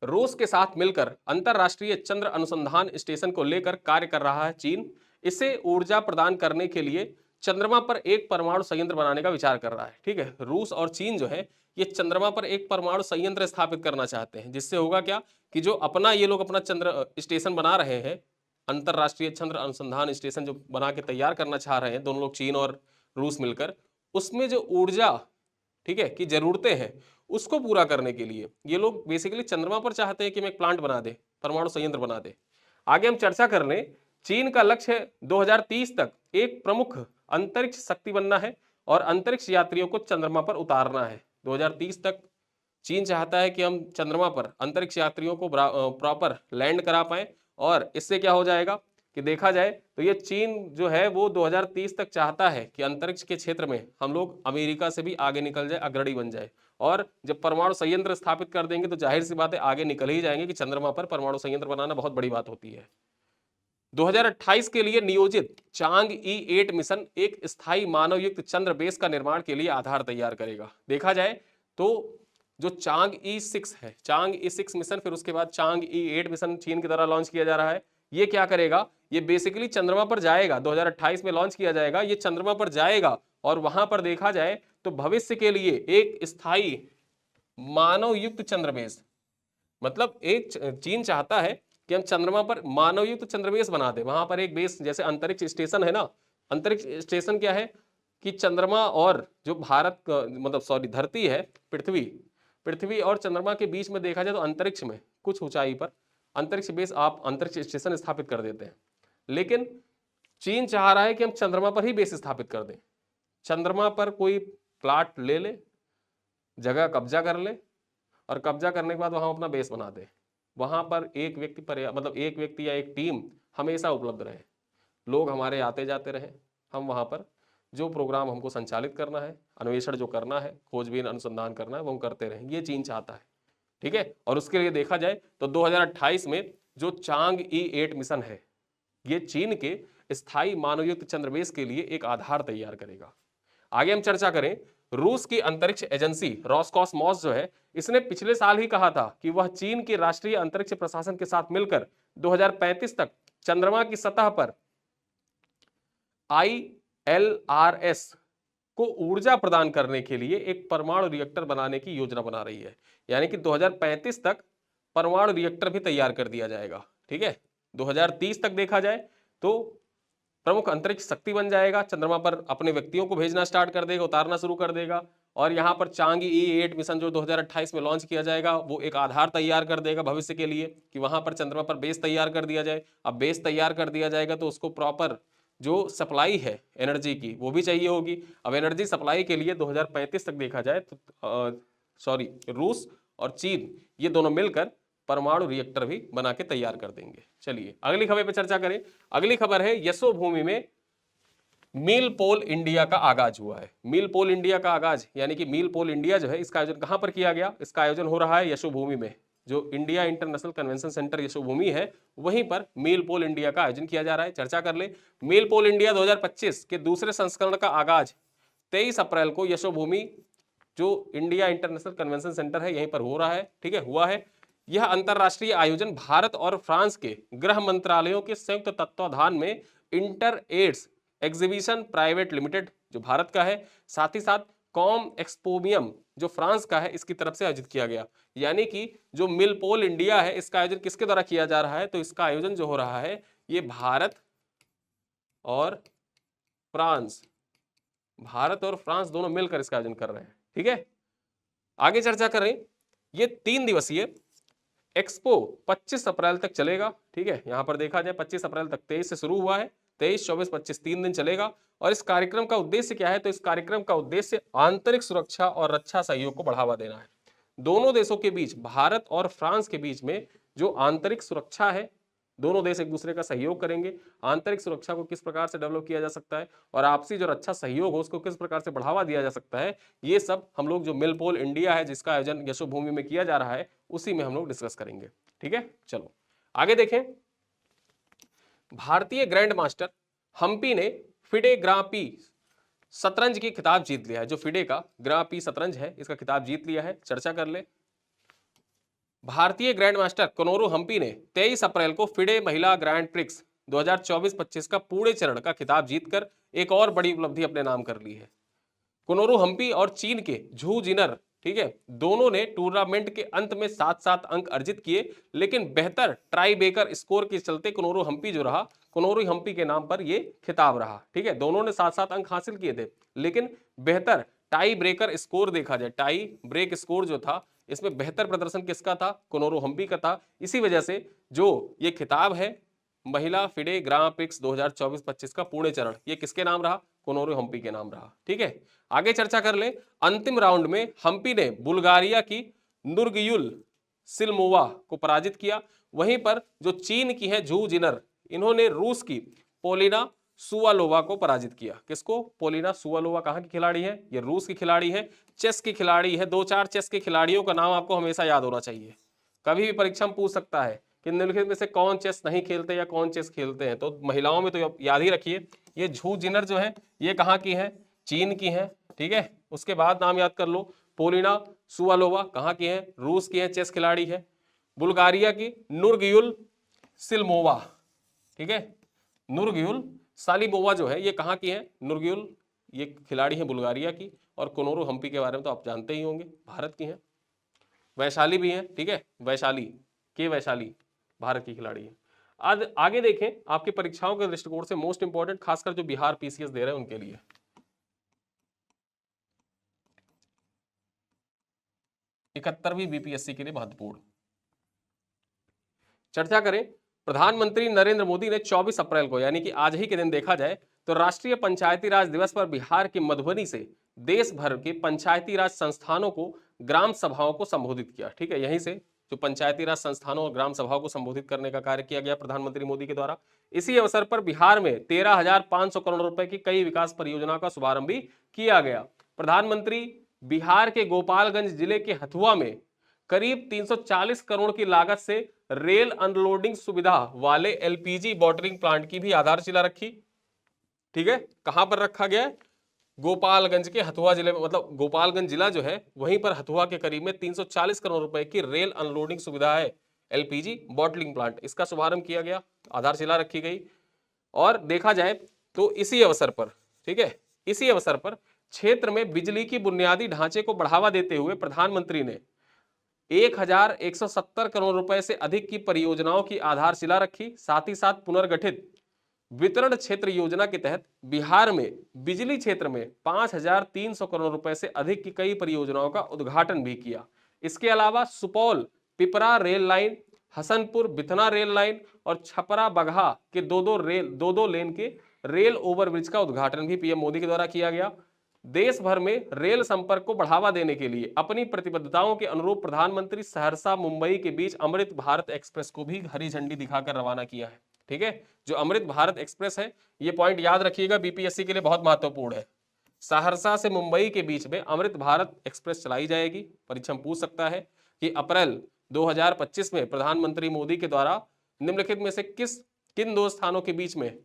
रूस के साथ मिलकर अंतरराष्ट्रीय चंद्र अनुसंधान स्टेशन को लेकर कार्य कर रहा है चीन। इसे ऊर्जा प्रदान करने के लिए चंद्रमा पर एक परमाणु संयंत्र बनाने का विचार कर रहा है। ठीक है, रूस और चीन जो है ये चंद्रमा पर एक परमाणु संयंत्र स्थापित करना चाहते हैं, जिससे होगा क्या कि जो अपना ये लोग अपना चंद्र स्टेशन बना रहे हैं, अंतरराष्ट्रीय चंद्र अनुसंधान स्टेशन जो बना के तैयार करना चाह रहे हैं दोनों लोग, चीन और रूस मिलकर, उसमें जो ऊर्जा, ठीक है, की जरूरतें हैं उसको पूरा करने के लिए ये लोग बेसिकली चंद्रमा पर चाहते हैं कि हम एक प्लांट बना दे, परमाणु संयंत्र बना दे। आगे हम चर्चा कर लें, चीन का लक्ष्य है 2030 तक एक प्रमुख अंतरिक्ष शक्ति बनना है और अंतरिक्ष यात्रियों को चंद्रमा पर उतारना है। 2030 तक चीन चाहता है कि हम चंद्रमा पर अंतरिक्ष यात्रियों को प्रॉपर लैंड करा पाए, और इससे क्या हो जाएगा कि देखा जाए तो ये चीन जो है वो 2030 तक चाहता है कि अंतरिक्ष के क्षेत्र में हम लोग अमेरिका से भी आगे निकल जाए, अग्रणी बन जाए। और जब परमाणु संयंत्र स्थापित कर देंगे तो जाहिर सी बात है आगे निकल ही जाएंगे कि चंद्रमा पर परमाणु संयंत्र बनाना बहुत बड़ी बात होती है। 2028 के लिए नियोजित चांग E8 मिशन एक स्थायी मानव युक्त चंद्र बेस का निर्माण के लिए आधार तैयार करेगा। देखा जाए तो जो चांग E6 है, चांग E6 मिशन, फिर उसके बाद चांग E8 मिशन चीन के द्वारा लॉन्च किया जा रहा है। ये क्या करेगा, ये बेसिकली चंद्रमा पर जाएगा, 2028 में लॉन्च किया जाएगा, ये चंद्रमा पर जाएगा और वहां पर देखा जाए तो भविष्य के लिए एक स्थायी मानव युक्त चंद्र बेस, मतलब एक चीन चाहता है कि हम चंद्रमा पर मानव युक्त चंद्रबेस बना दे, वहां पर एक बेस, जैसे अंतरिक्ष स्टेशन है ना, अंतरिक्ष स्टेशन क्या है कि चंद्रमा और जो भारत मतलब सॉरी धरती है, पृथ्वी, पृथ्वी और चंद्रमा के बीच में देखा जाए तो अंतरिक्ष में कुछ ऊंचाई पर अंतरिक्ष बेस, आप अंतरिक्ष स्टेशन स्थापित कर देते हैं। लेकिन चीन चाह रहा है कि हम चंद्रमा पर ही बेस स्थापित कर दें, चंद्रमा पर कोई प्लाट ले ले, जगह कब्जा कर ले और कब्जा करने के बाद वहां अपना बेस बना दे, वहां पर एक व्यक्ति पर मतलब एक व्यक्ति या एक टीम हमेशा उपलब्ध रहे, लोग हमारे आते जाते रहे, हम वहां पर जो प्रोग्राम हमको संचालित करना है, अन्वेषण जो करना है, खोजबीन अनुसंधान करना है, वो हम करते रहें, ये चीन चाहता है। ठीक है, और उसके लिए देखा जाए तो 2028 में जो चांग E8 मिशन है ये चीन के स्थायी मानवयुक्त चंद्रबेस के लिए एक आधार तैयार करेगा। आगे हम चर्चा करें, रूस की अंतरिक्ष एजेंसी रॉसकॉसमॉस जो है, इसने पिछले साल ही कहा था कि वह चीन के राष्ट्रीय अंतरिक्ष प्रशासन के साथ मिलकर 2035 तक चंद्रमा की सतह पर ILRS को ऊर्जा प्रदान करने के लिए एक परमाणु रिएक्टर बनाने की योजना बना रही है। यानी कि 2035 तक परमाणु रिएक्टर भी तैयार कर दिया जाएगा। ठीक है, 2030 तक देखा जाए तो प्रमुख अंतरिक्ष शक्ति बन जाएगा, चंद्रमा पर अपने व्यक्तियों को भेजना स्टार्ट कर देगा, उतारना शुरू कर देगा, और यहाँ पर चांग E8 मिशन जो 2028 में लॉन्च किया जाएगा वो एक आधार तैयार कर देगा भविष्य के लिए कि वहां पर चंद्रमा पर बेस तैयार कर दिया जाए। अब बेस तैयार कर दिया जाएगा तो उसको प्रॉपर जो सप्लाई है एनर्जी की वो भी चाहिए होगी। अब एनर्जी सप्लाई के लिए 2035 तक देखा जाए तो सॉरी रूस और चीन ये दोनों मिलकर परमाणु रिएक्टर भी बना के तैयार कर देंगे। चलिए अगली खबर पे चर्चा करें। अगली खबर है यशोभूमि में मील पोल इंडिया का आगाज हुआ है। मील पोल इंडिया का आगाज यानी कि मील पोल इंडिया जो है इसका आयोजन कहां पर किया गया, इसका आयोजन हो रहा है यशोभूमि में, जो India international convention centre Yashobhoomi है वहीं पर मील पोल इंडिया का आयोजन किया जा रहा है। चर्चा कर ले, मील पोल इंडिया 2025 के दूसरे संस्करण का आगाज 23 अप्रैल को यशोभूमि जो इंडिया इंटरनेशनल कन्वेंशन सेंटर है यहीं पर हो रहा है। ठीक है, हुआ है। यह अंतरराष्ट्रीय आयोजन भारत और फ्रांस के गृह मंत्रालयों के संयुक्त तत्वाधान में inter ads exhibition private limited जो भारत का है, साथ ही साथ कॉम एक्सपोमियम जो फ्रांस का है, इसकी तरफ से आयोजित किया गया। यानी कि जो मिलपोल इंडिया है इसका आयोजन किसके द्वारा किया जा रहा है, तो इसका आयोजन जो हो रहा है ये भारत और फ्रांस, भारत और फ्रांस दोनों मिलकर इसका आयोजन कर रहे हैं। ठीक है, आगे चर्चा करें, ये 3 दिवसीय एक्सपो 25 अप्रैल तक चलेगा। ठीक है, यहां पर देखा जाए 25 अप्रैल तक, 23 से शुरू हुआ है, 23, 24, 25 3 दिन चलेगा। और इस कार्यक्रम का उद्देश्य क्या है, तो इस कार्यक्रम का उद्देश्य आंतरिक सुरक्षा और रक्षा सहयोग को बढ़ावा देना है। दोनों देशों के बीच, भारत और फ्रांस के बीच में जो आंतरिक सुरक्षा है, दोनों देश एक दूसरे का सहयोग करेंगे, आंतरिक सुरक्षा को किस प्रकार से डेवलप किया जा सकता है और आपसी जो रक्षा सहयोग हो उसको किस प्रकार से बढ़ावा दिया जा सकता है, ये सब हम लोग जो मिलपोल इंडिया है जिसका आयोजन यशोभूमि में किया जा रहा है उसी में हम लोग डिस्कस करेंगे। ठीक है, चलो आगे देखें। भारतीय ग्रैंड मास्टर हम्पी ने फिडे ग्रां पी शतरंज की खिताब जीत लिया है। जो फिडे का ग्रां पी शतरंज है इसका खिताब जीत लिया है। चर्चा कर ले, भारतीय ग्रैंड मास्टर कोनोरू हम्पी ने 23 अप्रैल को फिडे महिला ग्रैंड प्रिक्स 2024-25 का पुणे चरण का खिताब जीतकर एक और बड़ी उपलब्धि अपने नाम कर ली है। कोनोरू हम्पी और चीन के झू जिनर, ठीक है, दोनों ने टूर्नामेंट के अंत में 7-7 अंक अर्जित किए, लेकिन बेहतर ट्राई ब्रेकर स्कोर के चलते कोनोरू हम्पी जो रहा, कोनोरू हम्पी के नाम पर ये खिताब रहा। ठीक है, दोनों ने 7-7 अंक हासिल किए थे, लेकिन बेहतर टाई ब्रेकर स्कोर देखा जाए, टाई ब्रेक स्कोर जो था, इसमें बेहतर प्रदर्शन किसका था? कोनोरू हम्पी का था। इसी वजह से जो ये खिताब है महिला फिडे ग्रां प्रिक्स 2024-25 का पुणे चरण, ये किसके नाम रहा? कोनोरू हम्पी के नाम रहा। ठीक है, आगे चर्चा कर ले। अंतिम राउंड में हम्पी ने बुल्गारिया की नुरगियुल सिल्मोवा को पराजित किया। वहीं पर जो चीन की है झू जिनर, इन्होंने रूस की पोलिना सुवालोवा को पराजित किया। किसको? पोलिना सुवालोवा। कहां की खिलाड़ी है? ये रूस की खिलाड़ी है, चेस की खिलाड़ी है। 2-4 चेस के खिलाड़ियों का नाम आपको हमेशा याद होना चाहिए। कभी भी परीक्षा में पूछ सकता है कि निम्नलिखित में से कौन चेस नहीं खेलते या कौन चेस खेलते हैं, तो महिलाओं में तो याद ही रखिए, ये झू जिनर जो है ये कहाँ की है? चीन की है। ठीक है, उसके बाद नाम याद कर लो, पोलिना सुवालोवा कहाँ की है? रूस की है, चेस खिलाड़ी है। बुल्गारिया की नुरगियुल सिल्मोवा, ठीक है, नुरगियुल सालिमोवा जो है ये कहाँ की है? नुरगियुल ये खिलाड़ी है बुल्गारिया की। और कोनोरू हम्पी के बारे में तो आप जानते ही होंगे, भारत की है। वैशाली भी है, ठीक है, वैशाली के वैशाली भारत की खिलाड़ी है। आज आगे देखें, आपकी परीक्षाओं के दृष्टिकोण से मोस्ट इंपॉर्टेंट, खासकर जो बिहार पीसीएस दे रहे हैं उनके लिए 71वीं बीपीएससी के लिए महत्वपूर्ण चर्चा करें। प्रधानमंत्री नरेंद्र मोदी ने 24 अप्रैल को, यानी कि आज ही के दिन देखा जाए तो, राष्ट्रीय पंचायती राज दिवस पर बिहार के मधुबनी से देश भर के पंचायती राज संस्थानों को, ग्राम सभाओं को संबोधित किया। ठीक है, यहीं से जो पंचायती राज संस्थानों और ग्राम सभाओं को संबोधित करने का कार्य किया गया प्रधानमंत्री मोदी के द्वारा। इसी अवसर पर बिहार में 13,500 करोड़ रुपए की कई विकास परियोजनाओं का शुभारंभ भी किया गया। प्रधानमंत्री बिहार के गोपालगंज जिले के हथुआ में करीब 340 करोड़ की लागत से रेल अनलोडिंग सुविधा वाले एलपीजी बॉटलिंग प्लांट की भी आधारशिला रखी। ठीक है, कहां पर रखा गया है? गोपालगंज के हथुआ जिले में, मतलब गोपालगंज जिला जो है वहीं पर हथुआ के करीब में 340 करोड़ रुपए की रेल अनलोडिंग सुविधा है, एलपीजी बॉटलिंग प्लांट, इसका शुभारंभ किया गया, आधारशिला रखी गई। और देखा जाए तो इसी अवसर पर, ठीक है, इसी अवसर पर क्षेत्र में बिजली की बुनियादी ढांचे को बढ़ावा देते हुए प्रधानमंत्री ने 1,170 करोड़ रुपए से अधिक की परियोजनाओं की आधारशिला रखी। साथ ही साथ पुनर्गठित वितरण क्षेत्र योजना के तहत बिहार में बिजली क्षेत्र में 5,300 करोड़ रुपए से अधिक की कई परियोजनाओं का उद्घाटन भी किया। इसके अलावा Supaul Pipra rail line, Hasanpur Bithan rail line और छपरा बगहा के दो दो लेन के रेल ओवरब्रिज का उद्घाटन भी पीएम मोदी के द्वारा किया गया। देश भर में रेल संपर्क को बढ़ावा देने के लिए अपनी प्रतिबद्धताओं के अनुरूप प्रधानमंत्री सहरसा मुंबई के बीच अमृत भारत एक्सप्रेस को भी हरी झंडी दिखाकर रवाना किया है। ठीक है, जो अमृत भारत एक्सप्रेस है, ये पॉइंट याद रखिएगा, बीपीएससी के लिए बहुत महत्वपूर्ण है। सहरसा से मुंबई के बीच में अमृत भारत एक्सप्रेस चलाई जाएगी। परीक्षा में पूछ सकता है कि अप्रैल 2025 में प्रधानमंत्री मोदी के द्वारा निम्नलिखित में से किन दो स्थानों के बीच में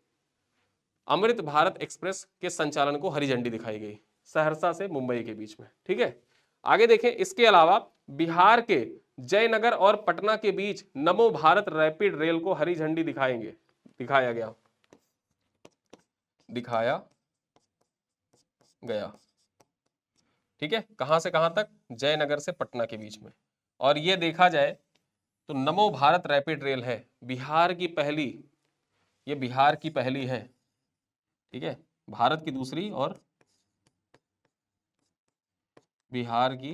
अमृत भारत एक्सप्रेस के संचालन को हरी झंडी दिखाई गई? सहरसा से मुंबई के बीच में। ठीक है, आगे देखें, इसके अलावा बिहार के जयनगर और पटना के बीच नमो भारत रैपिड रेल को हरी झंडी दिखाया गया। ठीक है, कहां से कहां तक? जयनगर से पटना के बीच में। और ये देखा जाए तो नमो भारत रैपिड रेल है बिहार की पहली, ये बिहार की पहली है। ठीक है, भारत की दूसरी और बिहार की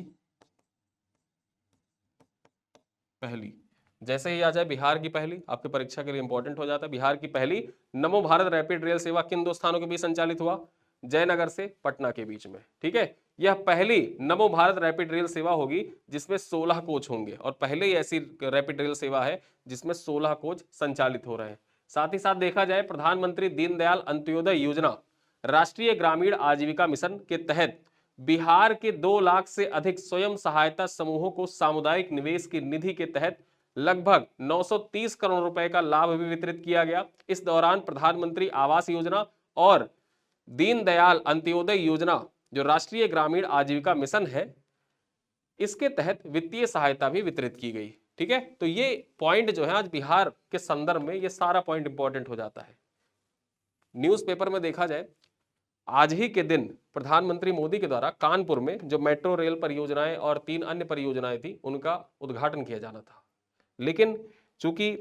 पहली। जैसे ही आ जाए बिहार की पहली, आपके परीक्षा के लिए इंपॉर्टेंट हो जाता है। बिहार की पहली नमो भारत रैपिड रेल सेवा किन दो स्थानों के बीच संचालित हुआ? जयनगर से पटना के बीच में। ठीक है, यह पहली नमो भारत रैपिड रेल सेवा होगी जिसमें 16 कोच होंगे, और पहले ही ऐसी रैपिड रेल सेवा है जिसमें 16 कोच संचालित हो रहे हैं। साथ ही साथ देखा जाए, प्रधानमंत्री दीनदयाल अंत्योदय योजना राष्ट्रीय ग्रामीण आजीविका मिशन के तहत बिहार के 2 लाख से अधिक स्वयं सहायता समूहों को सामुदायिक निवेश की निधि के तहत लगभग 930 करोड़ रुपए का लाभ भी वितरित किया गया। इस दौरान प्रधानमंत्री आवास योजना और दीनदयाल अंत्योदय योजना, जो राष्ट्रीय ग्रामीण आजीविका मिशन है, इसके तहत वित्तीय सहायता भी वितरित की गई। ठीक है, तो ये पॉइंट जो है आज बिहार के संदर्भ में ये सारा पॉइंट इंपॉर्टेंट हो जाता है। न्यूज़पेपर में देखा जाए, आज ही के दिन प्रधानमंत्री मोदी के द्वारा कानपुर में जो मेट्रो रेल परियोजनाएं और 3 अन्य परियोजनाएं थी उनका उद्घाटन किया जाना था, लेकिन चूंकि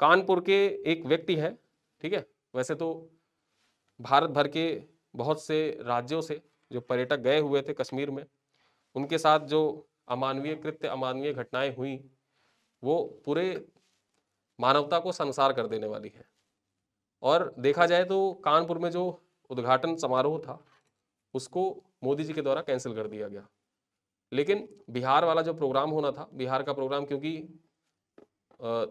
कानपुर के एक व्यक्ति हैं, ठीक है, वैसे तो भारत भर के बहुत से राज्यों से जो पर्यटक गए हुए थे कश्मीर में, उनके साथ जो अमानवीय कृत्य अमानवीय घटनाएं हुई वो पूरे मानवता को संसार कर देने वाली है। और देखा जाए तो कानपुर में जो उद्घाटन समारोह था उसको मोदी जी के द्वारा कैंसिल कर दिया गया, लेकिन बिहार वाला जो प्रोग्राम होना था, बिहार का प्रोग्राम, क्योंकि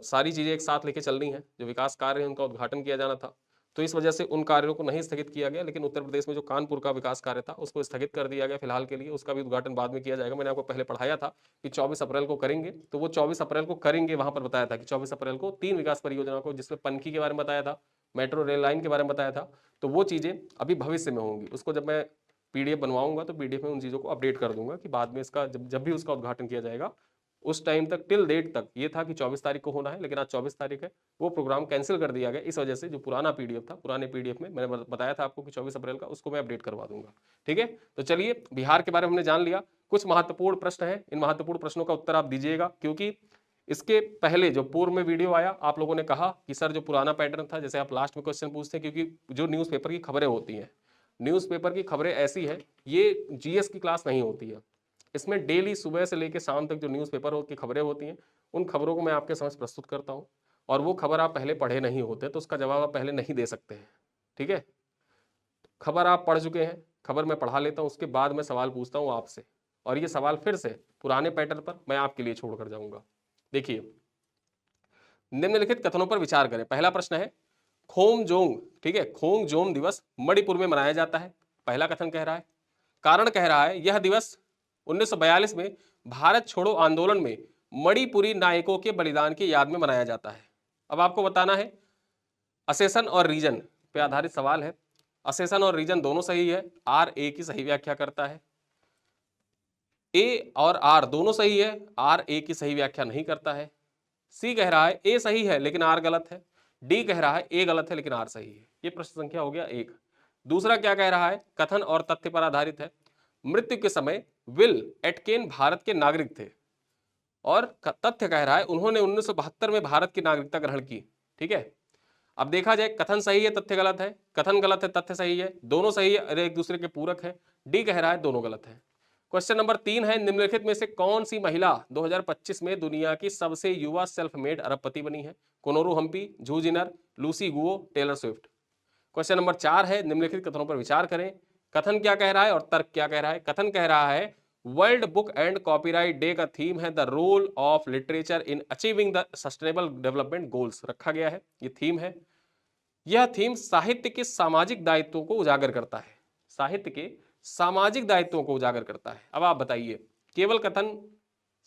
सारी चीजें एक साथ लेके चलनी है, जो विकास कार्य है उनका उद्घाटन किया जाना था, तो इस वजह से उन कार्यों को नहीं स्थगित किया गया। लेकिन उत्तर प्रदेश में जो कानपुर का विकास कार्य था उसको स्थगित कर दिया गया फिलहाल के लिए, उसका भी उद्घाटन बाद में किया जाएगा। मैंने आपको पहले पढ़ाया था कि 24 अप्रैल को करेंगे, तो वो 24 अप्रैल को करेंगे, वहां पर बताया था कि 24 अप्रैल को 3 विकास परियोजनाओं को, जिसमें पनकी के बारे में बताया था, मेट्रो रेल लाइन के बारे में बताया था, तो वो चीजें अभी भविष्य में होंगी। उसको जब मैं पीडीएफ बनवाऊंगा तो पीडीएफ में उन चीजों को अपडेट कर दूंगा कि बाद में इसका जब भी उसका उद्घाटन किया जाएगा उस टाइम तक, टिल डेट तक ये था कि 24 तारीख को होना है, लेकिन आज 24 तारीख है, वो प्रोग्राम कैंसिल कर दिया गया। इस वजह से जो पुराना पीडीएफ था, पुराने पीडीएफ में मैंने बताया था आपको कि 24 अप्रैल का, उसको मैं अपडेट करवा दूंगा। ठीक है, तो चलिए बिहार के बारे में हमने जान लिया। कुछ महत्वपूर्ण प्रश्न है, इन महत्वपूर्ण प्रश्नों का उत्तर आप दीजिएगा, क्योंकि इसके पहले जो पूर्व में वीडियो आया आप लोगों ने कहा कि सर जो पुराना पैटर्न था, जैसे आप लास्ट में क्वेश्चन पूछते हैं, क्योंकि जो न्यूज़पेपर की खबरें होती हैं, न्यूज़पेपर की खबरें ऐसी है, ये जीएस की क्लास नहीं होती है, इसमें डेली सुबह से लेकर शाम तक जो न्यूज़पेपर की खबरें होती हैं उन खबरों को मैं आपके समझ प्रस्तुत करता हूं, और वो खबर आप पहले पढ़े नहीं होते तो उसका जवाब आप पहले नहीं दे सकते हैं। ठीक है, खबर आप पढ़ चुके हैं, खबर मैं पढ़ा लेता हूं, उसके बाद मैं सवाल पूछता हूं आपसे, और ये सवाल फिर से पुराने पैटर्न पर मैं आपके लिए छोड़ कर जाऊंगा। देखिए, निम्नलिखित कथनों पर विचार करें। पहला प्रश्न है खोमजोंग, ठीक है, खोमजोम दिवस मणिपुर में मनाया जाता है। पहला कथन कह रहा है, कारण कह रहा है यह दिवस 1942 में भारत छोड़ो आंदोलन में मणिपुरी नायकों के बलिदान की याद में मनाया जाता है। अब आपको बताना है, असेशन और रीजन पे आधारित सवाल है। असेशन और रीजन दोनों सही है, आर ए की सही व्याख्या करता है। ए और आर दोनों सही है, आर ए की सही व्याख्या नहीं करता है। सी कह रहा है ए सही है लेकिन आर गलत है। डी कह रहा है ए गलत है लेकिन आर सही है। ये प्रश्न संख्या हो गया 1। दूसरा क्या कह रहा है, कथन और तथ्य पर आधारित है। मृत्यु के समय विल एटकेन भारत के नागरिक थे, और तथ्य कह रहा है उन्होंने 1972 में भारत की नागरिकता ग्रहण की। ठीक है, अब देखा जाए, कथन सही है तथ्य गलत है, कथन गलत है तथ्य सही है, दोनों सही है और एक दूसरे के पूरक है। डी कह रहा है दोनों गलत है। क्वेश्चन नंबर 3 है, निम्नलिखित में से कौन सी महिला 2025 में दुनिया की सबसे युवा सेल्फ मेड अरबपति बनी है? Koneru Humpy, Zhu Jiner, Lucy Guo, Taylor Swift. Question number 4 है, निम्नलिखित कथनों पर विचार करें। कथन क्या कह रहा है और तर्क क्या कह रहा है? कथन कह रहा है world book and copyright day का थीम है the role of literature in achieving the sustainable development goals रखा गया है, ये थीम है। यह थीम साहित्य के सामाजिक दायित्वों को उजागर करता है, साहित्य के सामाजिक दायित्वों को उजागर करता है। अब आप बताइए, केवल कथन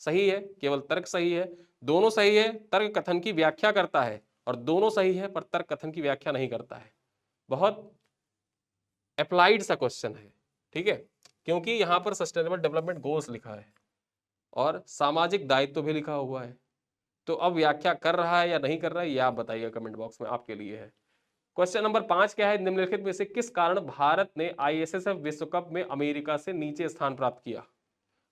सही है, केवल तर्क सही है, दोनों सही है, तर्क कथन की व्याख्या करता है, और दोनों सही है पर तर्क कथन की व्याख्या नहीं करता है। बहुत अप्लाइड सा क्वेश्चन है, ठीक है, क्योंकि यहां पर सस्टेनेबल डेवलपमेंट गोल्स लिखा है और सामाजिक दायित्व भी लिखा हुआ है। तो अब व्याख्या कर रहा है या नहीं कर रहा है, ये आप बताइए कमेंट बॉक्स में, आपके लिए है। क्वेश्चन नंबर 5 क्या है, निम्नलिखित में से किस कारण भारत ने आईएसएसएफ विश्व कप में अमेरिका से नीचे स्थान प्राप्त किया?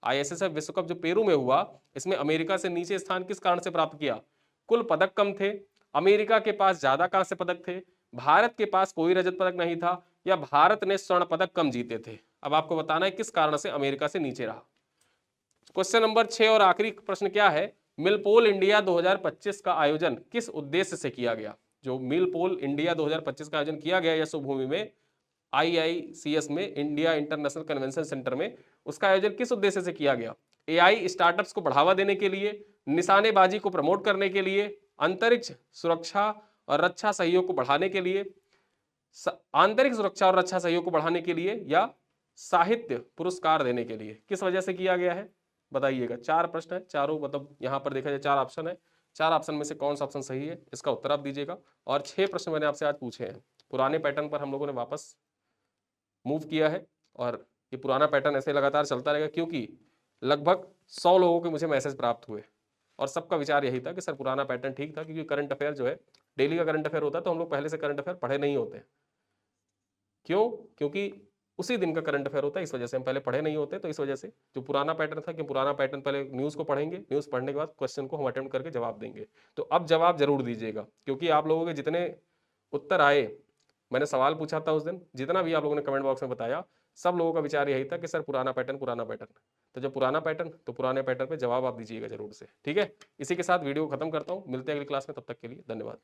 आईएसएसएफ विश्व कप जो पेरू में हुआ, इसमें अमेरिका से नीचे स्थान किस कारण से प्राप्त किया? कुल पदक कम थे, अमेरिका के पास ज्यादा कांस्य पदक थे, भारत के पास कोई रजत पदक नहीं था, या भारत ने स्वर्ण पदक कम जीते थे? अब आपको बताना है किस कारण से अमेरिका से नीचे रहा। क्वेश्चन नंबर 6 और आखिरी प्रश्न क्या है, मिलपोल इंडिया 2025 का आयोजन किस उद्देश्य से किया गया? जो मिलपोल इंडिया 2025 का आयोजन किया गया यशोभूमि में, आईआईसीएस में, इंडिया इंटरनेशनल कन्वेंशन सेंटर में, उसका आयोजन किस उद्देश्य से किया गया? एआई स्टार्टअप्स को बढ़ावा देने के लिए, निशानेबाजी को प्रमोट करने के लिए, अंतरिक्ष सुरक्षा और रक्षा सहयोग को बढ़ाने के लिए, आंतरिक सुरक्षा और रक्षा सहयोग को बढ़ाने के लिए, या साहित्य पुरस्कार देने के लिए? किस वजह से किया गया है बताइएगा। 4 प्रश्न है, चारों मतलब यहां पर देखा जाए 4 ऑप्शन है, 4 ऑप्शन में से कौन सा ऑप्शन सही है इसका उत्तर आप दीजिएगा। और 6 प्रश्न मैंने आपसे आज पूछे हैं, पुराने पैटर्न पर हम लोगों ने वापस मूव किया है, और ये पुराना पैटर्न ऐसे लगातार चलता रहेगा, क्योंकि लगभग 100 लोगों के मुझे मैसेज प्राप्त हुए और सबका विचार यही था कि सर पुराना पैटर्न ठीक था, क्योंकि करंट अफेयर जो है डेली का करंट अफेयर होता है, तो हम लोग पहले से करंट अफेयर पढ़े नहीं होते। क्यों? क्योंकि उसी दिन का करंट अफेयर होता है, इस वजह से हम पहले पढ़े नहीं होते। तो इस वजह से जो पुराना पैटर्न था कि पुराना पैटर्न पहले न्यूज़ को पढ़ेंगे, न्यूज़ पढ़ने के बाद क्वेश्चन को हम अटेम्प्ट करके जवाब देंगे। तो अब जवाब जरूर दीजिएगा, क्योंकि आप लोगों के जितने उत्तर आए, मैंने सवाल पूछा था उस दिन, जितना भी आप लोगों ने कमेंट बॉक्स में बताया, सब लोगों का विचार यही था कि सर पुराना पैटर्न, पुराना पैटर्न। तो जब पुराना पैटर्न, तो पुराने पैटर्न पे जवाब आप दीजिएगा जरूर से। ठीक है, इसी के साथ वीडियो खत्म करता हूँ, मिलते हैं अगली क्लास में, तब तक के लिए धन्यवाद।